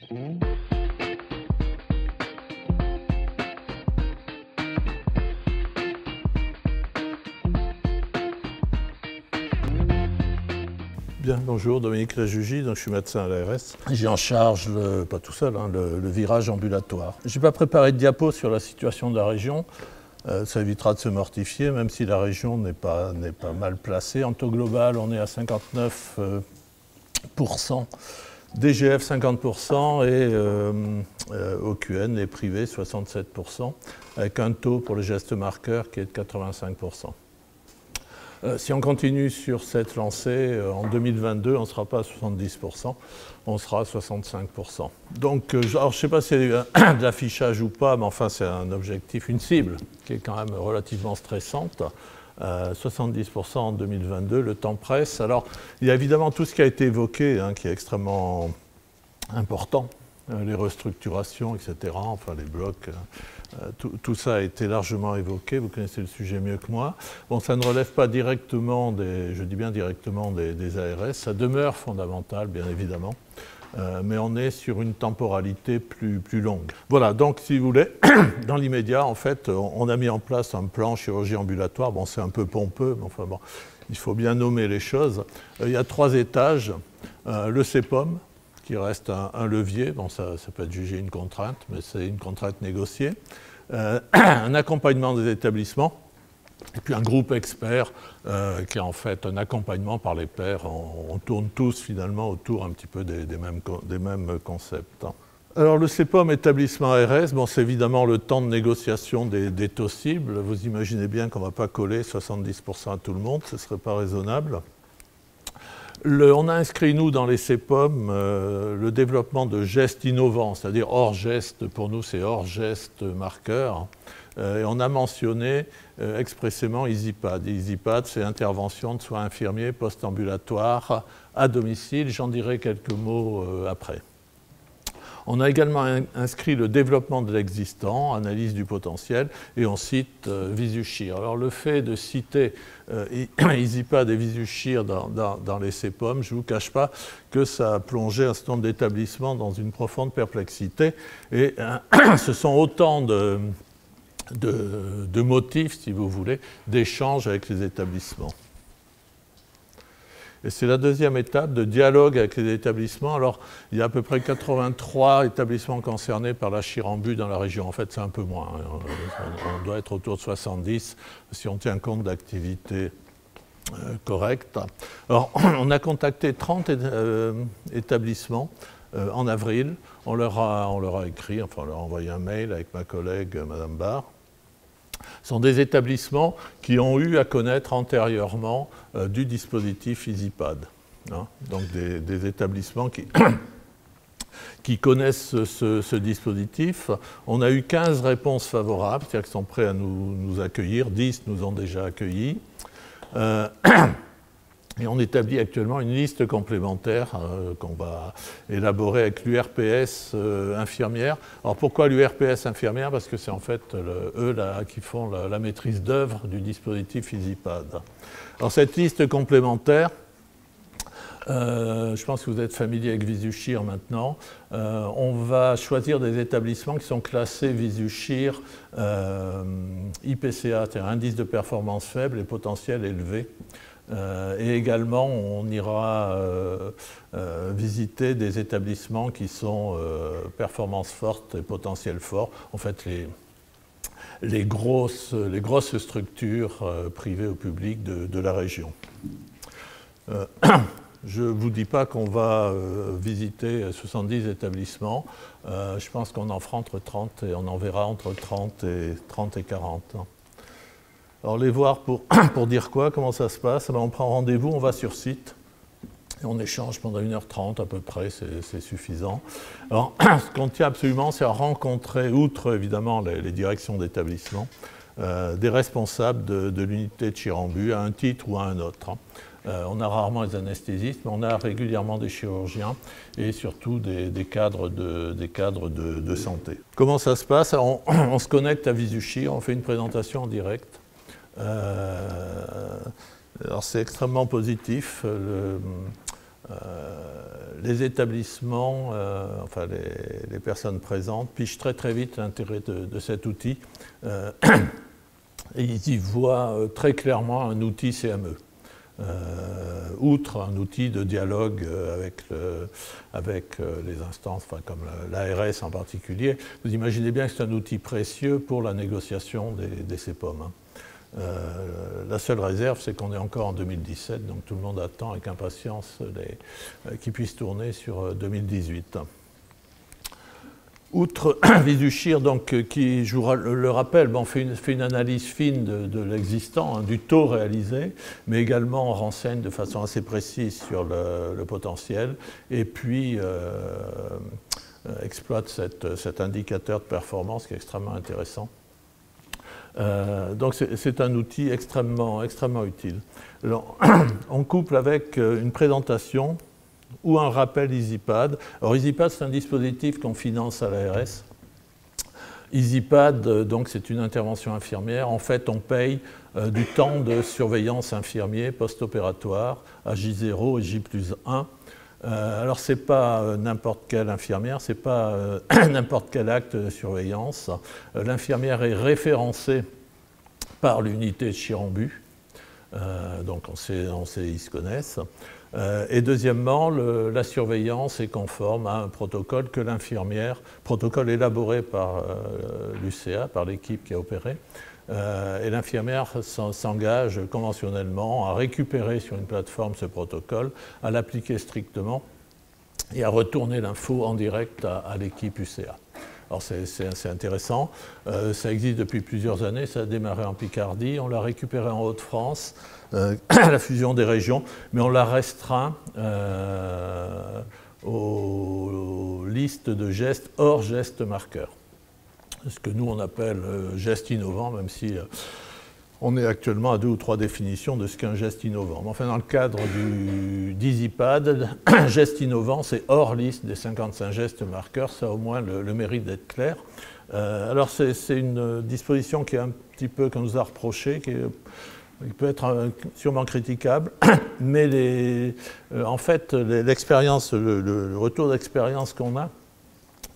Bien, bonjour, Dominique Réjugy, donc je suis médecin à l'ARS. J'ai en charge, pas tout seul, le virage ambulatoire. Je n'ai pas préparé de diapo sur la situation de la région. Ça évitera de se mortifier, même si la région n'est pas mal placée. En taux global, on est à 59%, DGF 50% et OQN, les privés, 67%, avec un taux pour les gestes marqueurs qui est de 85%. Si on continue sur cette lancée, en 2022, on ne sera pas à 70%, on sera à 65%. Donc, alors, je ne sais pas s'il y a de l'affichage ou pas, mais enfin, c'est un objectif, une cible qui est quand même relativement stressante. 70% en 2022, le temps presse. Alors, il y a évidemment tout ce qui a été évoqué, qui est extrêmement important. Les restructurations, etc., enfin les blocs, tout ça a été largement évoqué, vous connaissez le sujet mieux que moi. Bon, ça ne relève pas directement, je dis bien directement des ARS, ça demeure fondamental, bien évidemment, mais on est sur une temporalité plus longue. Voilà, donc si vous voulez, dans l'immédiat, en fait, on a mis en place un plan chirurgie ambulatoire, bon, c'est un peu pompeux, mais enfin bon, il faut bien nommer les choses. Il y a 3 étages, le CEPOM, qui reste un levier, bon, ça peut être jugé une contrainte, mais c'est une contrainte négociée, un accompagnement des établissements, et puis un groupe expert qui est en fait un accompagnement par les pairs. On tourne tous finalement autour un petit peu des mêmes concepts. Alors le CEPOM établissement ARS, bon, c'est évidemment le temps de négociation des taux cibles. Vous imaginez bien qu'on ne va pas coller 70% à tout le monde, ce ne serait pas raisonnable. On a inscrit, nous, dans les CEPOM, le développement de gestes innovants, c'est-à-dire hors geste, pour nous c'est hors geste marqueur, et on a mentionné expressément EasyPad. EasyPad, c'est intervention de soins infirmiers post-ambulatoires à domicile, j'en dirai quelques mots après. On a également inscrit le développement de l'existant, analyse du potentiel, et on cite Visushir. Alors le fait de citer EasyPad et Visushir dans les CEPOM, je ne vous cache pas que ça a plongé un certain nombre d'établissements dans une profonde perplexité, et ce sont autant de motifs, si vous voulez, d'échanges avec les établissements. Et c'est la deuxième étape de dialogue avec les établissements. Alors, il y a à peu près 83 établissements concernés par la chirambu dans la région. En fait, c'est un peu moins. On doit être autour de 70 si on tient compte d'activités correctes. Alors, on a contacté 30 établissements en avril. On leur a écrit, enfin, on leur a envoyé un mail avec ma collègue, Madame Barr. Ce sont des établissements qui ont eu à connaître antérieurement du dispositif EasyPad. Donc des établissements qui connaissent ce dispositif. On a eu 15 réponses favorables, c'est-à-dire qu'ils sont prêts à nous accueillir. 10 nous ont déjà accueillis. Et on établit actuellement une liste complémentaire qu'on va élaborer avec l'URPS infirmière. Alors pourquoi l'URPS infirmière? Parce que c'est en fait eux qui font la maîtrise d'œuvre du dispositif EasyPad. Alors cette liste complémentaire, je pense que vous êtes familier avec Visushir maintenant. On va choisir des établissements qui sont classés Visushir IPCA, c'est-à-dire indice de performance faible et potentiel élevé. Et également, on ira visiter des établissements qui sont performance forte et potentiel fort. En fait, les grosses structures privées ou publiques de la région. Je ne vous dis pas qu'on va visiter 70 établissements. Je pense qu'on en fera entre 30 et on en verra entre 30 et 40. Alors les voir pour dire quoi, comment ça se passe? On prend rendez-vous, on va sur site, et on échange pendant 1h30 à peu près, c'est suffisant. Alors ce qu'on tient absolument, c'est à rencontrer, outre évidemment les directions d'établissement, des responsables de l'unité de chirambu à un titre ou à un autre. On a rarement des anesthésistes, mais on a régulièrement des chirurgiens et surtout des cadres de santé. Comment ça se passe? On se connecte à Visushir, on fait une présentation en direct. Alors c'est extrêmement positif. les établissements, enfin les personnes présentes, pigent très vite l'intérêt de cet outil et ils y voient très clairement un outil CME. Outre un outil de dialogue avec les instances, enfin, comme l'ARS en particulier, vous imaginez bien que c'est un outil précieux pour la négociation des CPOM. La seule réserve, c'est qu'on est encore en 2017, donc tout le monde attend avec impatience qu'ils puissent tourner sur 2018. Outre VisuShear, donc, qui, je vous le rappelle, fait une analyse fine de l'existant, du taux réalisé, mais également renseigne de façon assez précise sur le potentiel, et puis exploite cet indicateur de performance qui est extrêmement intéressant. Donc c'est un outil extrêmement utile. Alors, on couple avec une présentation ou un rappel EasyPad. Alors EasyPad, c'est un dispositif qu'on finance à l'ARS. EasyPad, donc c'est une intervention infirmière. En fait, on paye du temps de surveillance infirmier post-opératoire à J0 et J+1. Alors, ce n'est pas n'importe quelle infirmière, ce n'est pas n'importe quel acte de surveillance. L'infirmière est référencée par l'unité de Chirambu, donc ils se connaissent. Et deuxièmement, la surveillance est conforme à un protocole que l'infirmière, protocole élaboré par l'UCA, par l'équipe qui a opéré, et l'infirmière s'engage conventionnellement à récupérer sur une plateforme ce protocole, à l'appliquer strictement et à retourner l'info en direct à l'équipe UCA. Alors c'est intéressant, ça existe depuis plusieurs années, ça a démarré en Picardie, on l'a récupéré en Hauts-de-France, la fusion des régions, mais on l'a restreint aux listes de gestes hors gestes marqueurs. Ce que nous on appelle geste innovant, même si on est actuellement à 2 ou 3 définitions de ce qu'est un geste innovant. Mais enfin, dans le cadre d'EasyPad, geste innovant, c'est hors liste des 55 gestes marqueurs, ça a au moins le mérite d'être clair. Alors c'est une disposition qui est un petit peu, qu'on nous a reproché, qui peut être sûrement critiquable, mais en fait, l'expérience, le retour d'expérience qu'on a,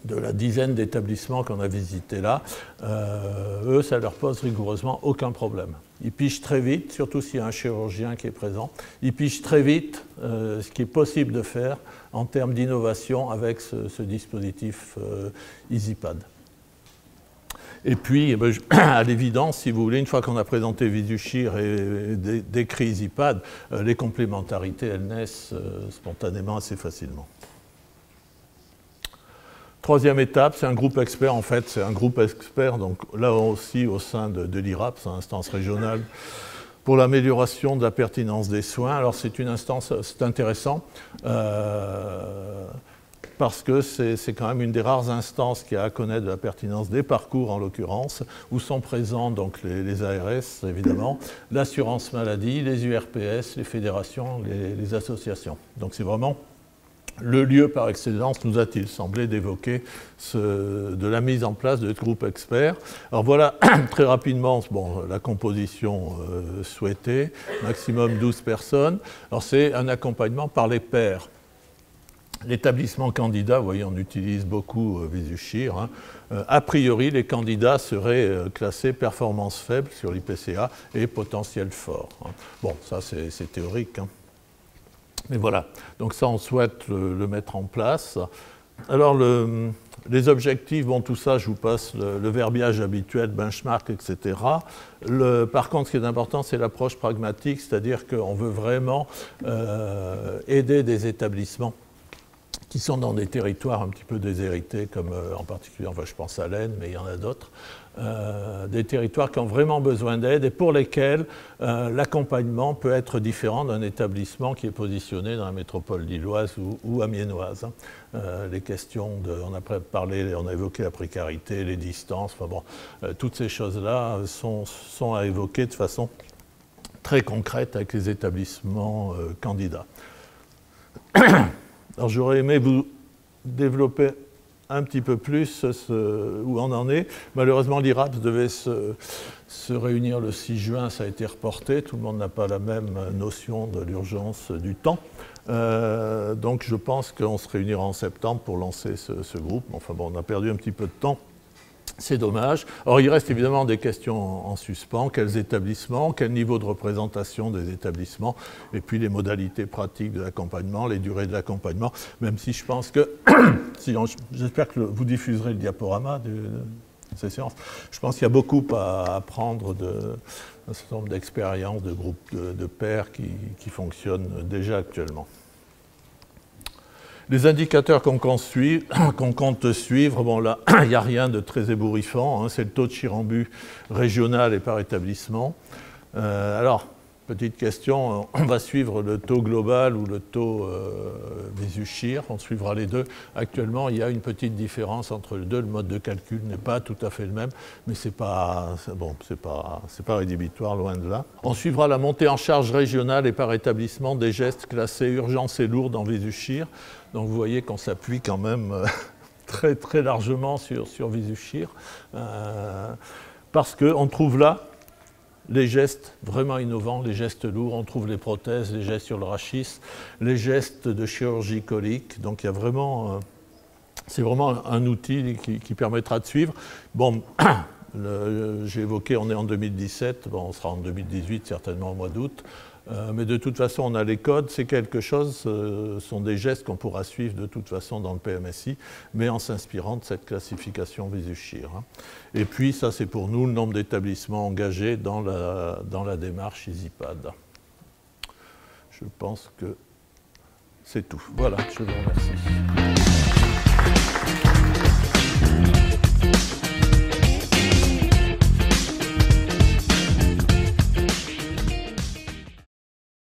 de la dizaine d'établissements qu'on a visités là, eux, ça leur pose rigoureusement aucun problème. Ils pigent très vite, surtout s'il y a un chirurgien qui est présent, ils pigent très vite ce qui est possible de faire en termes d'innovation avec ce dispositif EasyPad. Et puis, à l'évidence, si vous voulez, une fois qu'on a présenté VisuShear et décrit EasyPad, les complémentarités, elles naissent spontanément assez facilement. Troisième étape, c'est un groupe expert. En fait, c'est un groupe expert, donc là aussi au sein de l'IRAP, c'est une instance régionale pour l'amélioration de la pertinence des soins. Alors c'est une instance, c'est intéressant, parce que c'est quand même une des rares instances qui a à connaître de la pertinence des parcours, en l'occurrence, où sont présents donc les ARS, évidemment, l'assurance maladie, les URPS, les fédérations, les associations. Donc c'est vraiment le lieu par excellence, nous a-t-il semblé, d'évoquer de la mise en place de ce groupe expert. Alors voilà, très rapidement, la composition souhaitée, maximum 12 personnes. Alors c'est un accompagnement par les pairs. L'établissement candidat, vous voyez, on utilise beaucoup VisuShear. Hein. A priori, les candidats seraient classés performance faible sur l'IPCA et potentiel fort. Hein. Bon, ça c'est théorique. Hein. Mais voilà, donc ça on souhaite le mettre en place. Alors les objectifs, bon tout ça je vous passe le verbiage habituel, benchmark, etc. Par contre ce qui est important c'est l'approche pragmatique, c'est-à-dire qu'on veut vraiment aider des établissements qui sont dans des territoires un petit peu déshérités, comme en particulier, enfin je pense à l'Aisne, mais il y en a d'autres, des territoires qui ont vraiment besoin d'aide et pour lesquels l'accompagnement peut être différent d'un établissement qui est positionné dans la métropole lilloise ou amiénoise. Les questions on a évoqué la précarité, les distances, enfin bon, toutes ces choses-là sont à évoquer de façon très concrète avec les établissements candidats. Alors j'aurais aimé vous développer un petit peu plus où on en est. Malheureusement, l'IRAPS devait se réunir le 6 juin, ça a été reporté. Tout le monde n'a pas la même notion de l'urgence du temps. Donc je pense qu'on se réunira en septembre pour lancer ce groupe. Enfin bon, on a perdu un petit peu de temps. C'est dommage. Or, il reste évidemment des questions en suspens. Quels établissements, quel niveau de représentation des établissements, et puis les modalités pratiques de l'accompagnement, les durées de l'accompagnement, même si je pense que, j'espère que vous diffuserez le diaporama de ces séances, je pense qu'il y a beaucoup à apprendre d'un certain nombre d'expériences, de groupes de pairs qui fonctionnent déjà actuellement. Les indicateurs qu'on compte suivre, bon là, il n'y a rien de très ébouriffant, hein, c'est le taux de Chirambu régional et par établissement. Alors, petite question, on va suivre le taux global ou le taux Visu-Chir, on suivra les deux. Actuellement, il y a une petite différence entre les deux, le mode de calcul n'est pas tout à fait le même, mais c'est pas rédhibitoire, loin de là. On suivra la montée en charge régionale et par établissement des gestes classés urgence et lourds dans Visu-Chir. Donc vous voyez qu'on s'appuie quand même très, très largement sur Visu-Chir, parce qu'on trouve là les gestes vraiment innovants, les gestes lourds, on trouve les prothèses, les gestes sur le rachis, les gestes de chirurgie colique. Donc il y a vraiment, c'est vraiment un outil qui permettra de suivre. Bon, j'ai évoqué, on est en 2017, bon, on sera en 2018 certainement au mois d'août. Mais de toute façon, on a les codes, c'est quelque chose, ce sont des gestes qu'on pourra suivre de toute façon dans le PMSI, mais en s'inspirant de cette classification Visu-Chir. Et puis, ça c'est pour nous le nombre d'établissements engagés dans la démarche EasyPad. Je pense que c'est tout. Voilà, je vous remercie.